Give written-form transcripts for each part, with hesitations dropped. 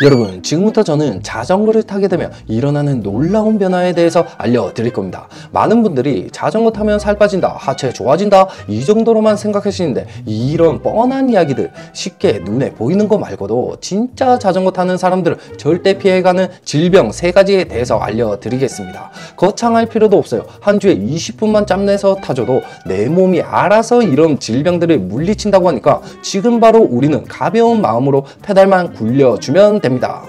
여러분, 지금부터 저는 자전거를 타게 되면 일어나는 놀라운 변화에 대해서 알려드릴 겁니다. 많은 분들이 자전거 타면 살 빠진다, 하체 좋아진다 이 정도로만 생각하시는데 이런 뻔한 이야기들, 쉽게 눈에 보이는 거 말고도 진짜 자전거 타는 사람들을 절대 피해가는 질병 3가지에 대해서 알려드리겠습니다. 거창할 필요도 없어요. 한 주에 20분만 짬내서 타줘도 내 몸이 알아서 이런 질병들을 물리친다고 하니까 지금 바로 우리는 가벼운 마음으로 페달만 굴려주면 됩니다.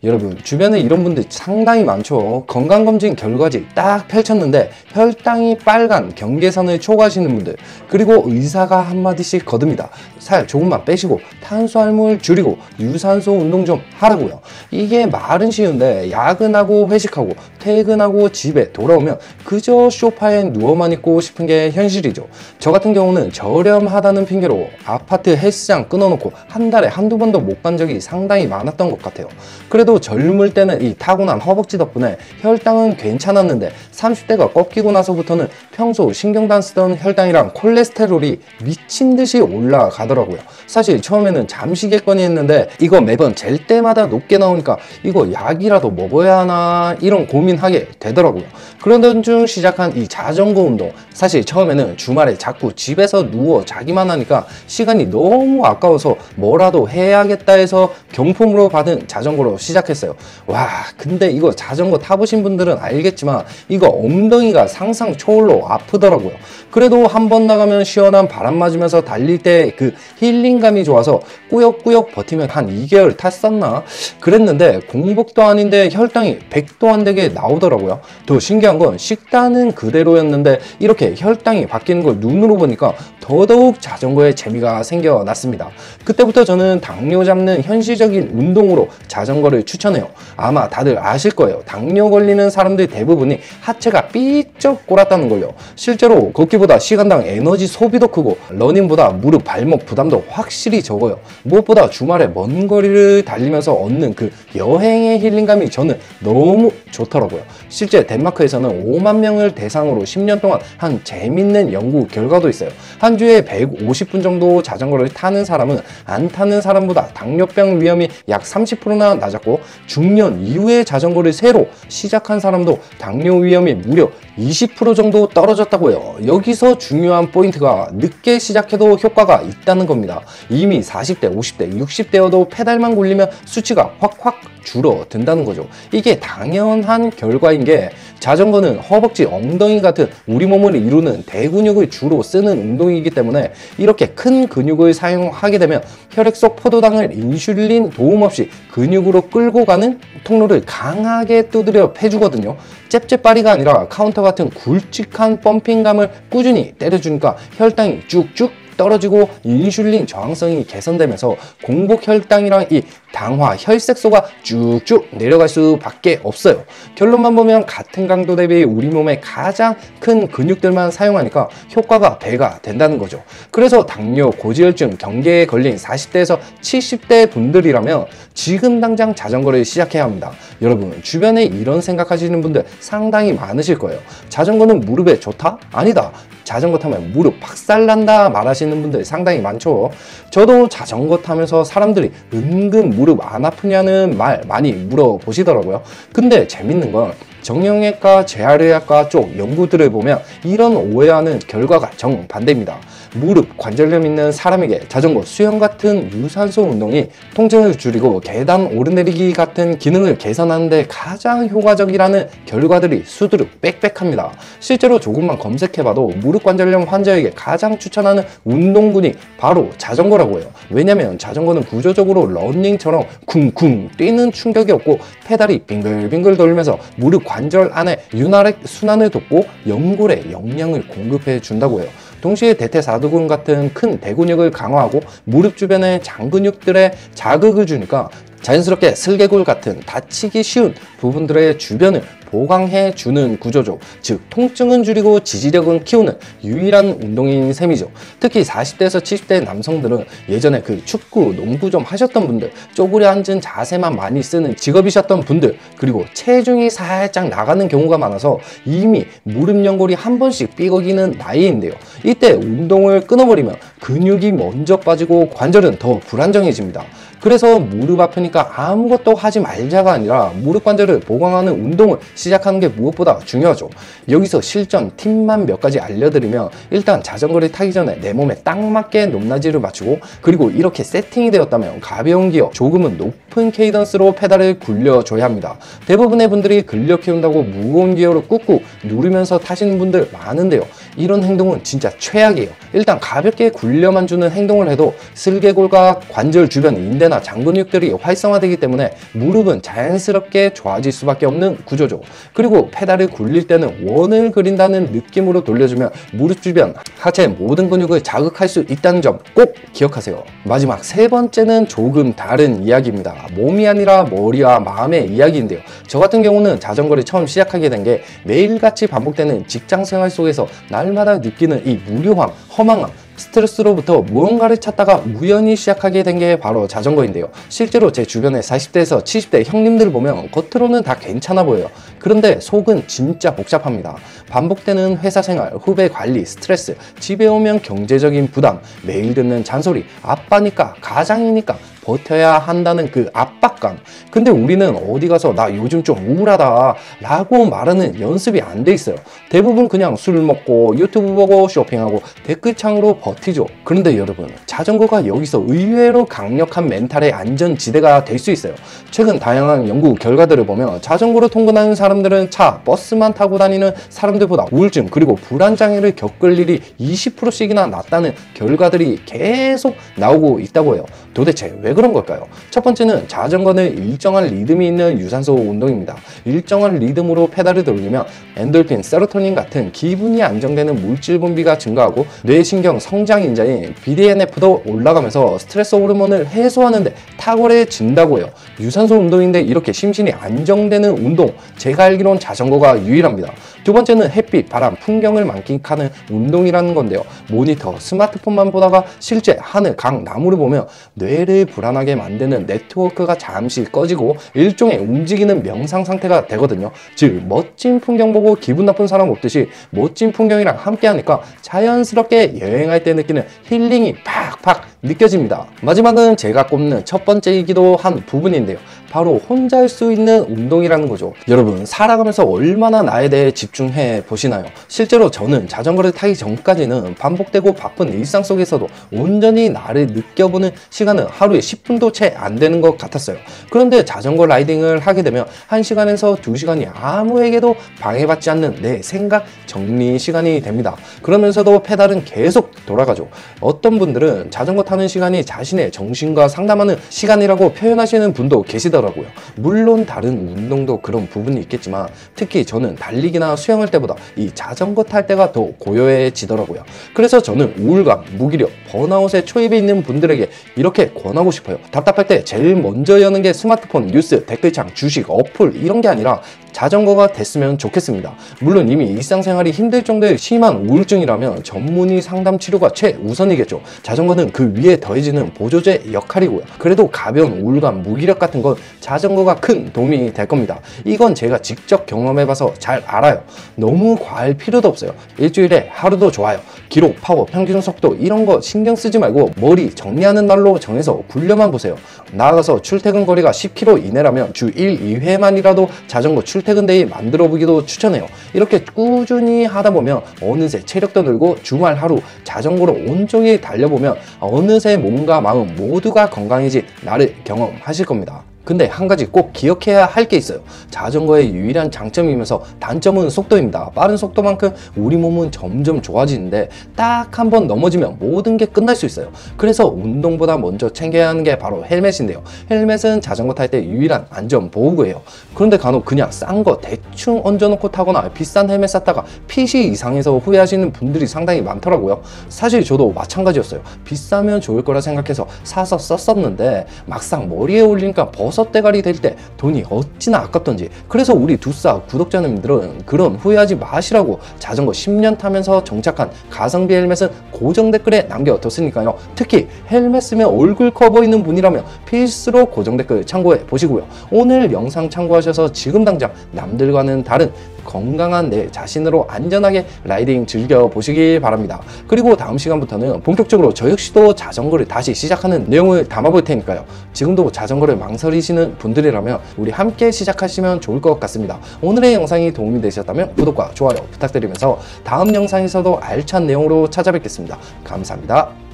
여러분, 주변에 이런 분들 상당히 많죠. 건강검진 결과지 딱 펼쳤는데 혈당이 빨간 경계선을 초과하시는 분들, 그리고 의사가 한마디씩 거듭니다. 살 조금만 빼시고 탄수화물 줄이고 유산소 운동 좀 하라고요. 이게 말은 쉬운데 야근하고 회식하고 퇴근하고 집에 돌아오면 그저 소파에 누워만 있고 싶은 게 현실이죠. 저 같은 경우는 저렴하다는 핑계로 아파트 헬스장 끊어놓고 한 달에 한두 번도 못 간 적이 상당히 많았던 것 같아요. 그래도 젊을 때는 이 타고난 허벅지 덕분에 혈당은 괜찮았는데 30대가 꺾이고 나서부터는 평소 신경도 안 쓰던 혈당이랑 콜레스테롤이 미친 듯이 올라가더라고요. 사실 처음에는 잠시겠거니 했는데 이거 매번 잴 때마다 높게 나오니까 이거 약이라도 먹어야 하나 이런 고민하게 되더라고요. 그러던 중 시작한 이 자전거 운동, 사실 처음에는 주말에 자꾸 집에서 누워 자기만 하니까 시간이 너무 아까워서 뭐라도 해야겠다 해서 경품으로 받은 자전거로 시작했어요. 와, 근데 이거 자전거 타보신 분들은 알겠지만 이거 엉덩이가 상상 초월로 아프더라고요. 그래도 한 번 나가면 시원한 바람 맞으면서 달릴 때 그 힐링감이 좋아서 꾸역꾸역 버티면 한 2개월 탔었나 그랬는데 공복도 아닌데 혈당이 100도 안 되게 나오더라고요. 더 신기한 건 식단은 그대로였는데 이렇게 혈당이 바뀌는 걸 눈으로 보니까 더더욱 자전거에 재미가 생겨났습니다. 그때부터 저는 당뇨 잡는 현실적인 운동으로 자전거를 추천해요. 아마 다들 아실 거예요. 당뇨 걸리는 사람들 대부분이 하체가 삐쩍 꼬랐다는 걸요. 실제로 걷기보다 시간당 에너지 소비도 크고 러닝보다 무릎 발목 부담도 확실히 적어요. 무엇보다 주말에 먼 거리를 달리면서 얻는 그 여행의 힐링감이 저는 너무 좋더라고요. 실제 덴마크에서는 5만 명을 대상으로 10년 동안 한 재밌는 연구 결과도 있어요. 한 주에 150분 정도 자전거를 타는 사람은 안 타는 사람보다 당뇨병 위험이 약 30%나 낮았고, 중년 이후에 자전거를 새로 시작한 사람도 당뇨 위험이 무려 20% 정도 떨어졌다고 해요. 여기서 중요한 포인트가 늦게 시작해도 효과가 있다는 겁니다. 이미 40대, 50대, 60대여도 페달만 굴리면 수치가 확확 줄어든다는 거죠. 이게 당연한 결과인 게, 자전거는 허벅지, 엉덩이 같은 우리 몸을 이루는 대근육을 주로 쓰는 운동이기 때문에 이렇게 큰 근육을 사용하게 되면 혈액 속 포도당을 인슐린 도움 없이 근육으로 끌고 가는 통로를 강하게 두드려 패주거든요. 잽잽바리가 아니라 카운터 같은 굵직한 펌핑감을 꾸준히 때려주니까 혈당이 쭉쭉 떨어지고 인슐린 저항성이 개선되면서 공복 혈당이랑 이 당화 혈색소가 쭉쭉 내려갈 수밖에 없어요. 결론만 보면 같은 강도 대비 우리 몸의 가장 큰 근육들만 사용하니까 효과가 배가 된다는 거죠. 그래서 당뇨, 고지혈증, 경계에 걸린 40대에서 70대 분들이라면 지금 당장 자전거를 시작해야 합니다. 여러분, 주변에 이런 생각하시는 분들 상당히 많으실 거예요. 자전거는 무릎에 좋다? 아니다. 자전거 타면 무릎 박살난다 말하시는 분들 상당히 많죠. 저도 자전거 타면서 사람들이 은근 무릎 안 아프냐는 말 많이 물어보시더라고요. 근데 재밌는 건 정형외과, 재활의학과 쪽 연구들을 보면 이런 오해하는 결과가 정반대입니다. 무릎 관절염 있는 사람에게 자전거, 수영 같은 유산소 운동이 통증을 줄이고 계단 오르내리기 같은 기능을 개선하는 데 가장 효과적이라는 결과들이 수두룩 빽빽합니다. 실제로 조금만 검색해봐도 무릎 관절염 환자에게 가장 추천하는 운동군이 바로 자전거라고 해요. 왜냐면 자전거는 구조적으로 러닝처럼 쿵쿵 뛰는 충격이 없고 페달이 빙글빙글 돌면서 무릎 관절 안에 윤활액 순환을 돕고 연골에 영양을 공급해 준다고 해요. 동시에 대퇴사두근 같은 큰 대근육을 강화하고 무릎 주변의 장근육들에 자극을 주니까 자연스럽게 슬개골 같은 다치기 쉬운 부분들의 주변을 보강해 주는 구조죠. 즉 통증은 줄이고 지지력은 키우는 유일한 운동인 셈이죠. 특히 40대에서 70대 남성들은 예전에 그 축구, 농구 좀 하셨던 분들, 쪼그려 앉은 자세만 많이 쓰는 직업이셨던 분들, 그리고 체중이 살짝 나가는 경우가 많아서 이미 무릎 연골이 한 번씩 삐걱이는 나이인데요. 이때 운동을 끊어버리면 근육이 먼저 빠지고 관절은 더 불안정해집니다. 그래서 무릎 아프니까 아무것도 하지 말자가 아니라 무릎 관절을 보강하는 운동을 시작하는 게 무엇보다 중요하죠. 여기서 실전 팁만 몇 가지 알려드리면, 일단 자전거를 타기 전에 내 몸에 딱 맞게 높낮이를 맞추고, 그리고 이렇게 세팅이 되었다면 가벼운 기어, 조금은 높은 케이던스로 페달을 굴려줘야 합니다. 대부분의 분들이 근력 키운다고 무거운 기어를 꾹꾹 누르면서 타시는 분들 많은데요. 이런 행동은 진짜 최악이에요. 일단 가볍게 굴려만 주는 행동을 해도 슬개골과 관절 주변 인대나 장근육들이 활성화되기 때문에 무릎은 자연스럽게 좋아질 수밖에 없는 구조죠. 그리고 페달을 굴릴 때는 원을 그린다는 느낌으로 돌려주면 무릎 주변, 하체 모든 근육을 자극할 수 있다는 점 꼭 기억하세요. 마지막 세 번째는 조금 다른 이야기입니다. 몸이 아니라 머리와 마음의 이야기인데요. 저 같은 경우는 자전거를 처음 시작하게 된 게 매일같이 반복되는 직장 생활 속에서 날마다 느끼는 이 무료함, 허망함, 스트레스로부터 무언가를 찾다가 우연히 시작하게 된 게 바로 자전거인데요. 실제로 제 주변의 40대에서 70대 형님들을 보면 겉으로는 다 괜찮아 보여요. 그런데 속은 진짜 복잡합니다. 반복되는 회사 생활, 후배 관리, 스트레스, 집에 오면 경제적인 부담, 매일 듣는 잔소리, 아빠니까, 가장이니까 버텨야 한다는 그 압박감. 근데 우리는 어디 가서 나 요즘 좀 우울하다 라고 말하는 연습이 안 돼 있어요. 대부분 그냥 술 먹고 유튜브 보고 쇼핑하고 댓글창으로 버티죠. 그런데 여러분, 자전거가 여기서 의외로 강력한 멘탈의 안전지대가 될 수 있어요. 최근 다양한 연구 결과들을 보면 자전거로 통근하는 사람들은 차, 버스만 타고 다니는 사람들보다 우울증 그리고 불안장애를 겪을 일이 20%씩이나 낮다는 결과들이 계속 나오고 있다고 해요. 도대체 왜 그런 걸까요? 첫 번째는 자전거는 일정한 리듬이 있는 유산소 운동입니다. 일정한 리듬으로 페달을 돌리면 엔돌핀, 세로토닌 같은 기분이 안정되는 물질 분비가 증가하고 뇌신경 성장인자인 BDNF도 올라가면서 스트레스 호르몬을 해소하는 데 탁월해진다고 해요. 유산소 운동인데 이렇게 심신이 안정되는 운동, 제가 알기론 자전거가 유일합니다. 두 번째는 햇빛, 바람, 풍경을 만끽하는 운동이라는 건데요. 모니터, 스마트폰만 보다가 실제 하늘, 강, 나무를 보면 뇌를 불안하게 만드는 네트워크가 잠시 꺼지고 일종의 움직이는 명상 상태가 되거든요. 즉 멋진 풍경 보고 기분 나쁜 사람 없듯이 멋진 풍경이랑 함께 하니까 자연스럽게 여행할 때 느끼는 힐링이 팍팍 느껴집니다. 마지막은 제가 꼽는 첫 번째이기도 한 부분인데요. 바로 혼자 할 수 있는 운동이라는 거죠. 여러분, 살아가면서 얼마나 나에 대해 집중해 보시나요? 실제로 저는 자전거를 타기 전까지는 반복되고 바쁜 일상 속에서도 온전히 나를 느껴보는 시간은 하루에 10분도 채 안 되는 것 같았어요. 그런데 자전거 라이딩을 하게 되면 1시간에서 2시간이 아무에게도 방해받지 않는 내 생각 정리 시간이 됩니다. 그러면서도 페달은 계속 돌아가죠. 어떤 분들은 자전거 타는 시간이 자신의 정신과 상담하는 시간이라고 표현하시는 분도 계시더라고요. 물론 다른 운동도 그런 부분이 있겠지만 특히 저는 달리기나 수영할 때보다 이 자전거 탈 때가 더 고요해지더라고요. 그래서 저는 우울감, 무기력, 번아웃에 초입해 있는 분들에게 이렇게 권하고 싶어요. 답답할 때 제일 먼저 여는 게 스마트폰, 뉴스, 댓글창, 주식, 어플 이런 게 아니라 자전거가 됐으면 좋겠습니다. 물론 이미 일상생활이 힘들 정도의 심한 우울증이라면 전문의 상담 치료가 최우선이겠죠. 자전거는 그 위에 더해지는 보조제 역할이고요. 그래도 가벼운 우울감, 무기력 같은 건 자전거가 큰 도움이 될 겁니다. 이건 제가 직접 경험해봐서 잘 알아요. 너무 과할 필요도 없어요. 일주일에 하루도 좋아요. 기록, 파워, 평균 속도 이런 거 신경 쓰지 말고 머리 정리하는 날로 정해서 굴려만 보세요. 나아가서 출퇴근 거리가 10km 이내라면 주 1, 2회만이라도 자전거 출퇴근 데이 만들어 보기도 추천해요. 이렇게 꾸준히 하다 보면 어느새 체력도 늘고 주말 하루 자전거로 온종일 달려보면 어느새 몸과 마음 모두가 건강해진 날을 경험하실 겁니다. 근데 한 가지 꼭 기억해야 할 게 있어요. 자전거의 유일한 장점이면서 단점은 속도입니다. 빠른 속도만큼 우리 몸은 점점 좋아지는데 딱 한 번 넘어지면 모든 게 끝날 수 있어요. 그래서 운동보다 먼저 챙겨야 하는 게 바로 헬멧인데요. 헬멧은 자전거 탈 때 유일한 안전 보호구예요. 그런데 간혹 그냥 싼 거 대충 얹어놓고 타거나 비싼 헬멧 샀다가 핏이 이상해서 후회하시는 분들이 상당히 많더라고요. 사실 저도 마찬가지였어요. 비싸면 좋을 거라 생각해서 사서 썼었는데 막상 머리에 올리니까 6대가리 될 때 돈이 어찌나 아깝던지. 그래서 우리 두싸 구독자님들은 그런 후회하지 마시라고 자전거 10년 타면서 정착한 가성비 헬멧은 고정 댓글에 남겨뒀으니까요. 특히 헬멧 쓰면 얼굴 커 보이는 분이라면 필수로 고정 댓글 참고해 보시고요. 오늘 영상 참고하셔서 지금 당장 남들과는 다른 건강한 내 자신으로 안전하게 라이딩 즐겨보시기 바랍니다. 그리고 다음 시간부터는 본격적으로 저 역시도 자전거를 다시 시작하는 내용을 담아볼 테니까요. 지금도 자전거를 망설이시는 분들이라면 우리 함께 시작하시면 좋을 것 같습니다. 오늘의 영상이 도움이 되셨다면 구독과 좋아요 부탁드리면서 다음 영상에서도 알찬 내용으로 찾아뵙겠습니다. 감사합니다.